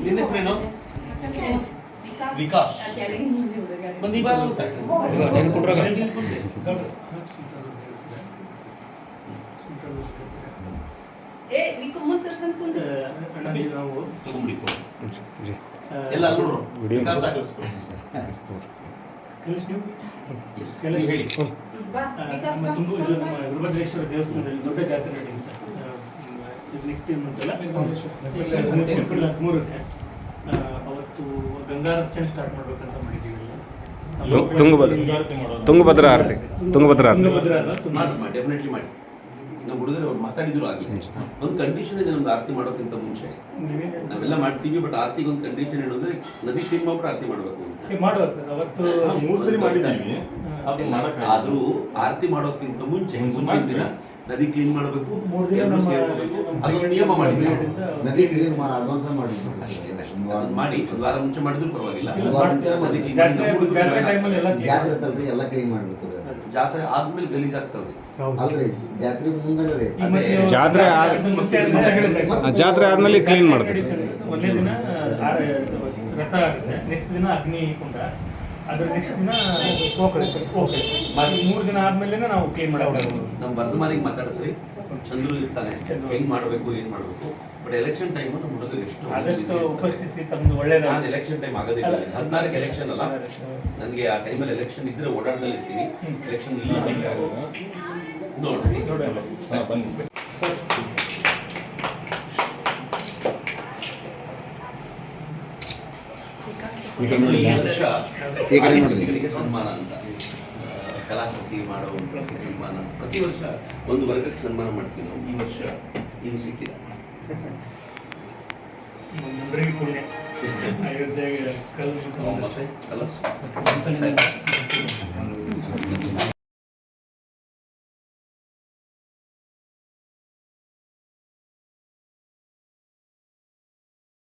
ನಿನ್ನ ಹೆಸರೇನು? ವಿಕಾಸ್. ಬಂದು ಈ ಬಾರ ತಗೊಂಬಿಡಿ ಫೋನ್ ಎಲ್ಲ ನೋಡ್ರು. ವಿಕಾಸ್ ಹೇಳಿ. ವೀರಭದ್ರೇಶ್ವರ ದೇವಸ್ಥಾನದಲ್ಲಿ ದೊಡ್ಡ ಜಾತ್ರೆ ನಡೆಯುತ್ತೆ. ಏಪ್ರಿಲ್ 13ಕ್ಕೆ ಅವತ್ತು ಗಂಗಾರಚನೆ ಸ್ಟಾರ್ಟ್ ಮಾಡ್ಬೇಕಂತ ಮಾಡಿದ್ದೀವಿ. ತುಂಗಭದ್ರಾ ಆರತಿ ಡೆಫಿನೆಟ್ಲಿ ಮಾಡಿ. ನಮ್ಮ ಹುಡುಗರು ಅವ್ರು ಮಾತಾಡಿದ್ರು ಆಗಲಿ. ಒಂದು ಕಂಡೀಷನ್ ಇದೆ ನಮ್ದು ಆರತಿ ಮಾಡೋಕ್ಕಿಂತ ಮುಂಚೆ. ನಾವೆಲ್ಲ ಮಾಡ್ತೀವಿ, ಬಟ್ ಆರತಿಗೆ ಒಂದು ಕಂಡೀಷನ್ ಏನು ಅಂದ್ರೆ ನದಿ ಕ್ಲೀನ್ ಮಾಡ್ಬಿಟ್ಟು ಆರತಿ ಮಾಡಬೇಕು ಅಂತ. ಆದ್ರೂ ಆರತಿ ಮಾಡೋಕ್ಕಿಂತ ಮುಂಚಿನ ದಿನ ನದಿ ಕ್ಲೀನ್ ಮಾಡಬೇಕು, ಎಲ್ಲರೂ ಸೇರ್ಕೋಬೇಕು. ಅದೊಂದು ನಿಯಮ ಮಾಡಿದ್ವಿ. ನದಿ ಕ್ಲೀನ್ ಮಾಡಿ ಮಾಡಿ ಒಂದು ವಾರ ಮುಂಚೆ ಮಾಡಿದ್ರು ಪರವಾಗಿಲ್ಲ. ನದಿ ಕ್ಲೀನ್ ಎಲ್ಲ ಕ್ಲೀನ್ ಮಾಡ್ಬಿಡ್ತಾರೆ. ಜಾತ್ರೆ ಆದ್ಮೇಲೆ ಗಲೀಜ್ ಆಗ್ತವೆ. ಅಲ್ರಿ ಜಾತ್ರೆ ಮುಂದೆ ಜಾತ್ರೆ ಆದ್ಮೇಲೆ ಕ್ಲೀನ್ ಮಾಡ್ತೀವಿ. ಒಂದೇ ದಿನ ರಥ ಆಗುತ್ತೆ, ನೆಕ್ಸ್ಟ್ ದಿನ ಅಗ್ನಿ ಕುಂಡ, ಅದ್ರ ನೆಕ್ಸ್ಟ್ ದಿನ ಓಕಳೆ. 3 ದಿನ ಆದ್ಮೇಲೆ ನಾವು ಕ್ಲೀನ್ ಮಾಡೋದು. ನಮ್ಮ ವರ್ಧಮಾನಿಗೆ ಮಾತಾಡಿಸ್ರಿ, ಚಂದ್ರು ಇರ್ತಾನೆ, ಹೆಂಗ್ ಮಾಡಬೇಕು ಏನ್ ಮಾಡಬೇಕು. ಬಟ್ ಎಲೆಕ್ಷನ್ ಟೈಮ್ ನಮ್ಮ ಹುಡುಗರು ಎಷ್ಟು ಆದಷ್ಟು ಉಪಸ್ಥಿತಿ ತಮ್ಮದು ಒಳ್ಳೇದು. ನಾನು ಎಲೆಕ್ಷನ್ ಟೈಮ್ ಆಗೋದಿಲ್ಲ. 14ಕ್ಕೆ ಎಲೆಕ್ಷನ್ ಅಲ್ಲ, ನನಗೆ ಆ ಟೈಮಲ್ಲಿ ಎಲೆಕ್ಷನ್ ಇದ್ರೆ ಓಡಾಟದಲ್ಲಿ ಇರ್ತೀನಿ. ಎಲೆಕ್ಷನ್ ಇಲ್ಲ ನೋಡ್ರಿ. ಈ ವರ್ಷ ಆರ್ಟಿಸ್ಟ್ಗಳಿಗೆ ಸನ್ಮಾನ ಅಂತ, ಕಲಾಕೃತಿ ಮಾಡೋ ಸನ್ಮಾನ. ಪ್ರತಿ ವರ್ಷ ಒಂದು ವರ್ಗಕ್ಕೆ ಸನ್ಮಾನ ಮಾಡ್ತೀವಿ ನಾವು. ಈ ವರ್ಷ ಇದು ಸಿಕ್ಕಿದೆ. ಅಯೋಧ್ಯೆಗೆ ಮತ್ತೆ